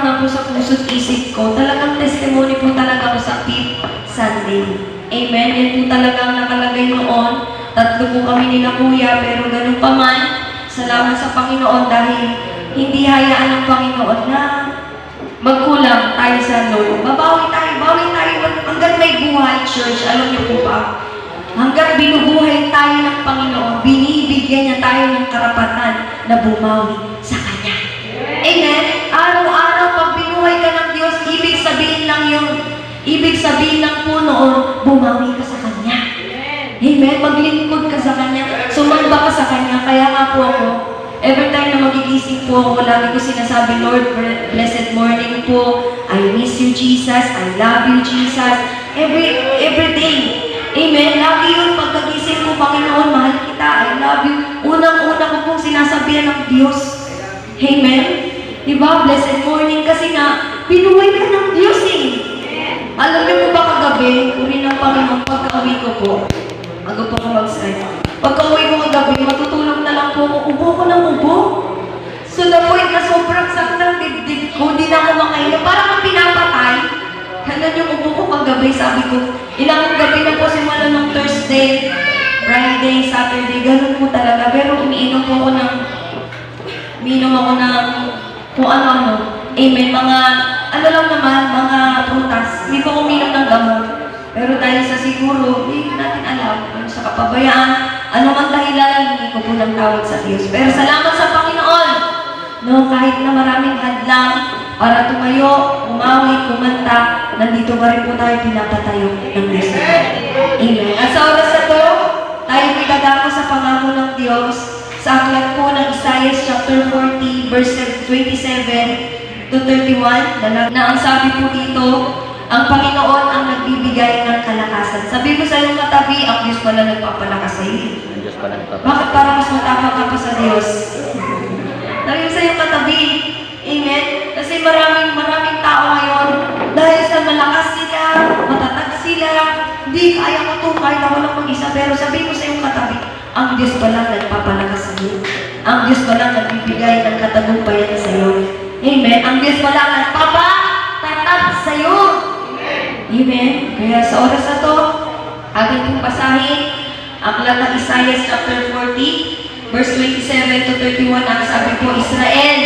ko na po sa puso't isip ko, talagang testimony po talaga ko sa Fifth Sunday. Amen? Yan po talagang nakalagay noon. 3 po kami nila kuya, pero ganun pa man, salamat sa Panginoon dahil hindi hayaan ng Panginoon na magkulang tayo sa Lord. Babawi tayo. Hanggang may buhay, church, alam niyo po ba? Hanggang binubuhay tayo ng Panginoon, binibigyan niya tayo ng karapatan na bumawi sa Kanya. Amen? Araw-araw, pag binuhay ka ng Diyos, ibig sabihin lang po noon, bumawi ka sa Kanya. Amen? Maglingkod ka sa Kanya, sumamba ka sa Kanya. Kaya nga po ako, every time na magigising po ako, lagi ko sinasabi, Lord, blessed morning po. I miss you, Jesus. I love you, Jesus. Every day. Amen. Lagi yun, pagkagising ko, Panginoon, mahal kita. I love you. Unang-una ko pong sinasabihan ng Diyos. Amen. Diba? Blessed morning. Kasi nga, pinuhay ka ng Diyos eh. Alam niyo po ba kagabi, uri ng Panginoon, pagka-uwi ko po, bago po ko mag-slide. Pagka-uwi ko kagabi, matutulog na lang po ako, ubo ko ng ubo. So the point na sobrang sakit ng dibdib ko, hindi na ako makahinga. Parang ang pinapatay. Ganun yung ubo ko kagabi, sabi ko, ilang gabi na po simula ng Thursday, Friday, Saturday, ganun po talaga. Pero umiinom ako ng kung ano-ano. Amen, mga, ano lang naman, mga prutas. Hindi po uminom ng gamot. Pero dahil sa siguro, hindi natin alam, ano sa kapabayaan, ano man dahilan, hindi ko po ng tawag sa Diyos. Pero salamat sa Panginoon! No, kahit na maraming hadlang para tumayo, umawi, kumanta, nandito pa rin po tayo pinapatayo ng Diyos. Amen. At sa oras na to, tayo pitadako sa pangako ng Diyos sa aklat po ng Isaiah chapter 40, verse 27 to 31, na ang sabi po dito, ang Panginoon ang nagbibigay ng kalakasan. Sabi mo sa iyong katabi, ang Diyos pala nagpapalakas sa iyo. Bakit parang mas matapang ka pa sa Diyos? Sabi mo sa iyong katabi, amen? Kasi maraming tao ngayon, dahil sa malakas sila, matatag sila, hindi kaya ko ito, kahit ako lang mag-isa. Pero sabi mo sa iyong katabi, ang Diyos pala nagpapalakas sa iyo. Ang Diyos pala nagbibigay ng katagumpayan sa iyo. Amen? Ang Diyos pala nagpapatatag sa iyo. Amen? Kaya sa oras na to, ating pong basahin, aklat ng Isaiah chapter 40, verse 27 to 31, ang sabi po, Israel,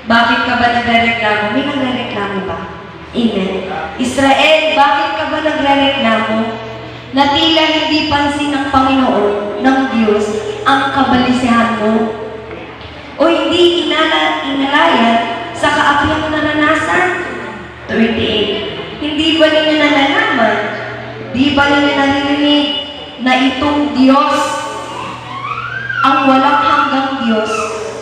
bakit ka ba nagre-reklamo? May nagre-reklamo ba? Amen. Israel, bakit ka ba nagre-reklamo? Na tila hindi pansin ng Panginoon, ng Diyos, ang kabalisihan mo? O hindi inalayan sa kaapiang naranasan? 38. Hindi ba ninyo nalalaman? Di ba ninyo naririnig na itong Diyos, ang walang hanggang Diyos,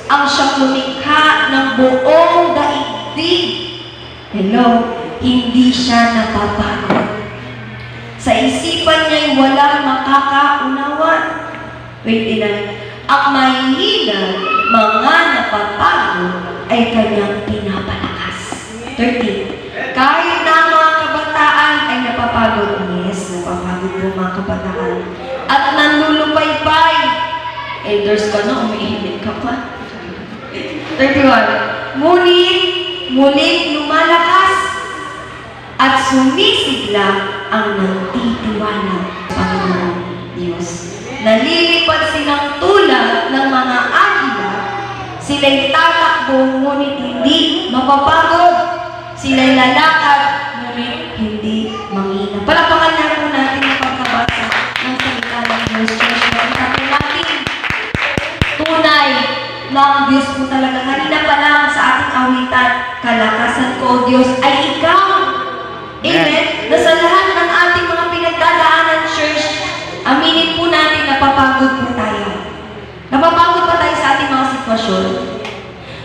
ang siyang lumikha ng buong daigdig? Hello, hindi siya napapagod. Sa isipan niya'y walang makakaunawa. 29. Ang mahihina, mga napapagod, ay kanyang pinapalakas. 30. Kahit na ang mga kabataan ay napapagod. Yes, napapagod po mga kabataan. At nanlulupaypay. Elders ka na, umiinit ka pa. 31. Ngunit, muling lumalakas at sumisigla ang nagtitiwala sa Panginoon Diyos. Nalilipad silang tulad ng mga agila. Sila'y tatakbo, ngunit hindi mapapagod. Sila'y lalakad, ngunit hindi manghina. Palapakan na po natin ang pagkabasa ng salita ng Diyos. Kita po natin tunay na ang Diyos po talaga. Kanina pa lang sa ating awitan, kalakasan ko, O Diyos, ay Ikaw. Amen? Na sa lahat ng ating mga pinagdadaanan, church, aminin po natin na napapagod po tayo. Napapagod ba tayo sa ating mga sitwasyon?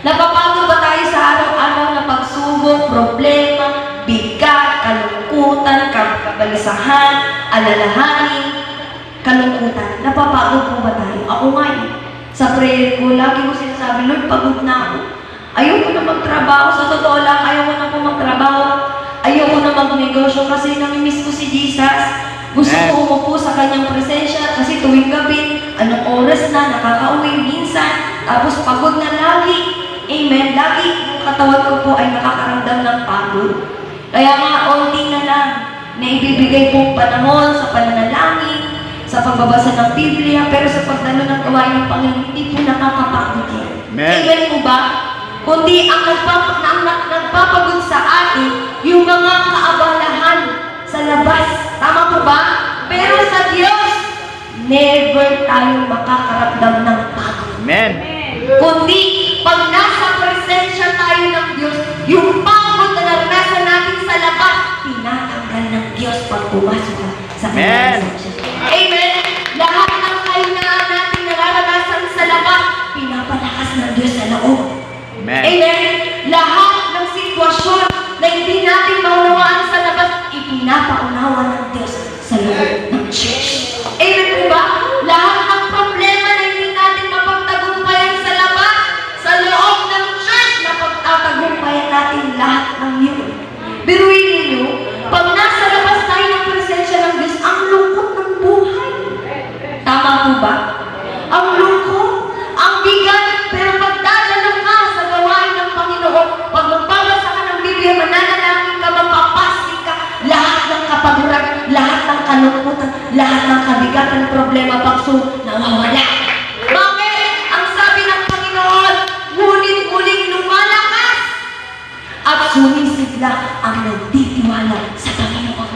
Napapagod ba tayo sa araw-araw na pagsubok, problema, bigat, kalungkutan, kabalisahan, alalahanin, kalungkutan? Napapagod po ba tayo? Ako nga eh. Sa prayer ko, lagi ko sinasabi, Lord, pagod na ako. Ayoko na magtrabaho. Sa totoo lang, ayoko na po magtrabaho. Ayoko na magnegosyo kasi namimiss ko si Jesus. Gusto ko umupo sa kanyang presensya kasi tuwing gabi, anong oras na, nakakauwi minsan, tapos pagod na lagi. Amen. Lagi, katawan ko po ay nakakaramdam ng pagod. Kaya nga, onti na lang na ibibigay kong panahon sa pananalangin, sa pagbabasa ng Biblia, pero sa pagdalo ng gawain ng Panginoon, hindi po nakakapagod yan. Amen po ba? Kundi ang nagpapagod sa atin, yung mga kaabalahan sa labas. Tama po ba? Pero sa Diyos, never tayo makakaramdam ng pagod. Amen. Kundi, pag nasa presensya tayo ng Diyos, yung pagod na naranasan natin sa labas, tinatanggal ng Diyos pag pumasok ka sa Amen. presensya. Amen. Lahat ng kahinaan natin nararanasan sa labas, pinapalakas ng Diyos sa loob. Amen. Amen. Lahat ng sitwasyon na hindi natin maunawaan sa labas, ipinapaunawa ng Diyos sa loob ng church. Amen po ba? Lahat ng problema na hindi natin mapagtagumpayan sa labas, sa loob ng church, napagtatagumpayan natin lahat ng yun. Biruin ninyo, pag nasa labas tayo ng presensya ng Diyos, ang lungkot ng buhay. Tama po ba? Ang lungkot, ang bigat, pero pag dadalo ka sa gawain ng Panginoon, pag magbabasa ka ng Biblia, mananalangin ka, mapapasig ka, lahat ng kapaguran, lahat ng kalungkutan, lahat ng kabigatan, problema, pagso, nawawala. Bakit? Ang sabi ng Panginoon, ngunit muling lumalakas at sumisigla ang nagtitiwala sa Panginoon.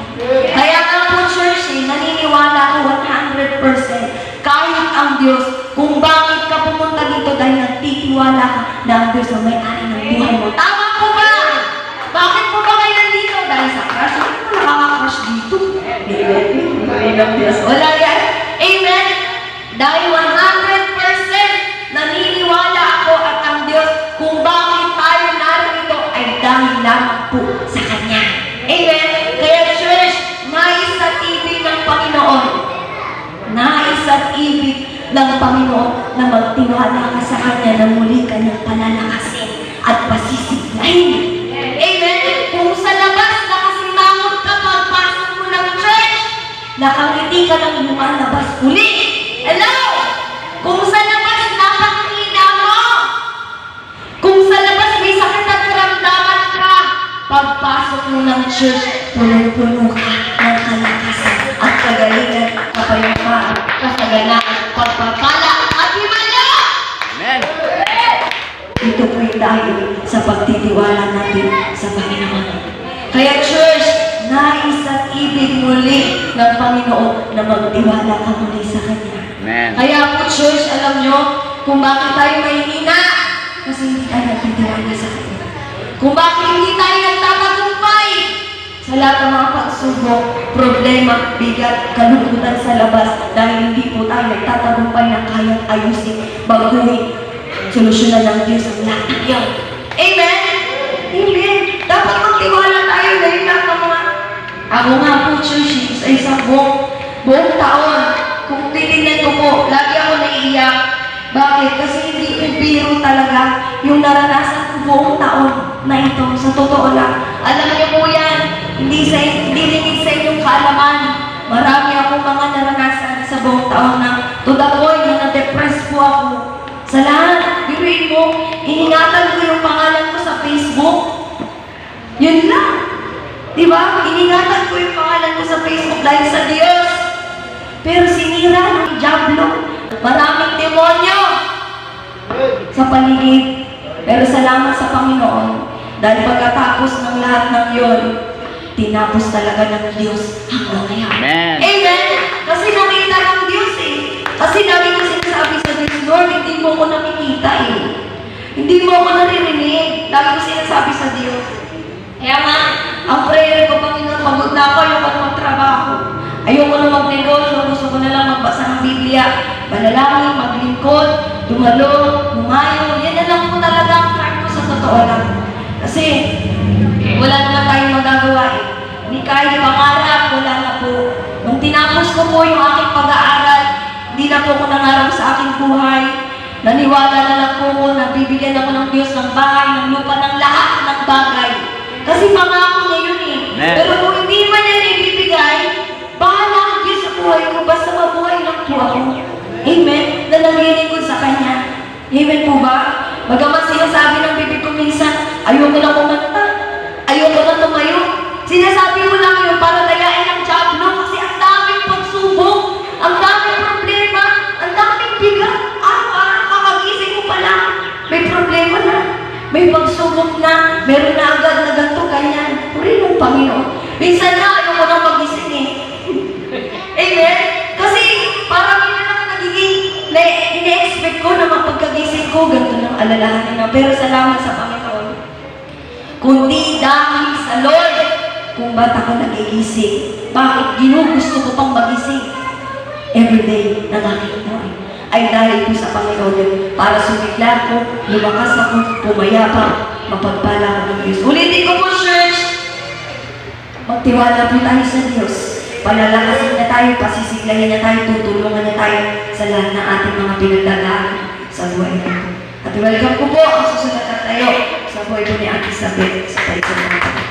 Kaya nga po, church, naniniwala ako 100% kahit ang Diyos, kung bakit ka pumunta dito dahil nagtitiwala ka na ang Diyos ang may-ari ng buhay mo. Tama po ba? Bakit po ba kayo nandito? Dahil sa crush? Bakit mo nakaka-crush dito? Wala yan. Amen? Dahil 100% naniniwala ako at ang Diyos kung bakit tayo narito ay dahil lamang po sa Kanya. Amen? Kaya church, nais at ibig ng Panginoon. Nais at ibig ng Panginoon na magtiwala ka sa Kanya na muli Kanyang palalakasin at pasisiglahin. Amen? Kung sa labas nakasimangot ka pagpasok mo ng church, nakangiti ka ng lumalabas uli. Hello? Kung sa labas napakahina mo, kung sa labas may sakit at karamdaman ka, pagpasok mo ng church, punong-puno ka ng kalakasan at kagalingan, kapayapaan, kasaganaan, pagpapala at himala. Amen. Ito po yung dahil sa pagtitiwala natin sa Panginoon. Kaya church, nais at ibig muli ng Panginoon na magtiwala ka muli sa Kanya. Amen. Kaya po church, alam nyo, kung bakit tayo mahihina, kasi hindi tayo nagtitiwala sa Kanya. Kung bakit hindi tayo nagtatagumpay sa lahat ng mga pagsubok, problema, bigat, kalungkutan sa labas, dahil hindi po tayo nagtatagumpay na kayang ayusin, baguhin, solusyonan ng Diyos ang lahat ng iyon. Amen? Amen. Dapat magtiwala tayo dahil lahat ng mga... Ako nga po, church, sa isang buong taon, kung titignan ko po, lagi ako naiiyak. Bakit? Kasi hindi ko biro talaga yung naranasan ko buong taon na ito. Sa totoo lang. Alam niyo po yan, hindi limit sa inyong kaalaman. Marami akong mga naranasan sa buong taon na to the point na na-depress po ako. Sa lahat, biruin mo, iningatan ko yung pangalan ko sa Facebook. Yun lang. Diba? Iningatan ko yung pangalan ko sa Facebook dahil sa Diyos. Pero sinira ng diablo. Maraming demonyo sa paligid. Pero salamat sa Panginoon. Dahil pagkatapos ng lahat ng yun, tinapos talaga ng Diyos hanggang ngayon. Amen. Amen! Kasi nakita ng Diyos eh. Kasi lagi ko sinasabi sa Diyos, Lord, hindi mo ko nakikita eh. Hindi mo ako naririnig. Lagi ko sinasabi sa Diyos. Kaya nga, ang prayer ko, Panginoon, pagod na ako, ayoko na magtrabaho. Ayoko na magnegosyo, gusto ko na lang magbasa ng Biblia, manalangin, maglingkod, dumalo, humayo. Yan na lang po talaga ang heart ko sa totoo lang. Kasi, wala naman tayong magagawa eh. Hindi kahit pangarap, wala na po. Nung tinapos ko po yung aking pag-aaral, hindi na po ko nangarap sa aking buhay. Naniwala na lang po ko na bibigyan ako ng Diyos ng bahay, ng lupa, ng lahat ng bagay. Kasi pangako niya yun eh. Amen. Pero kung hindi man yan ibibigay, bahala ang Diyos sa buhay ko, basta mabuhay lang po ako. Amen? Na naglilingkod sa Kanya. Amen po ba? Bagamat sinasabi ng bibig ko minsan, Ayoko na kumanta. Ayoko na tumayo. Sinasabi ko lang yun para dayain ang Diablo kasi ang daming pagsubok, ang daming problema, ang daming bigat. Araw-araw kakagising ko pa lang. May problema na. May pagsubok na. Meron na agad na ganito, ganyan. Puri ng Panginoon. Minsan na, ayoko na magising eh. Amen? Kasi parang yun na nagiging ine-expect ko na mapagkagising ko, ganito ng alalahanin na. Pero salamat sa Panginoon. Kundi dahil sa Lord, kung ba't ako nagigising? Bakit ginugusto ko pang magising? Everyday na nakikita ay dahil ko sa Panginoon para sumigla ko, lumakas ako, pumayapa, mapagpala ko ng Diyos. Ulitin ko po, church! Magtiwala po tayo sa Diyos. Palalakasin niya tayo, pasisiglahin niya tayo, tutulungan niya tayo sa lahat ng ating mga pinagdadaan sa buhay natin. At welcome ko po ang susunod na tayo sa buhay po ni Ate Isabel sa Paitong.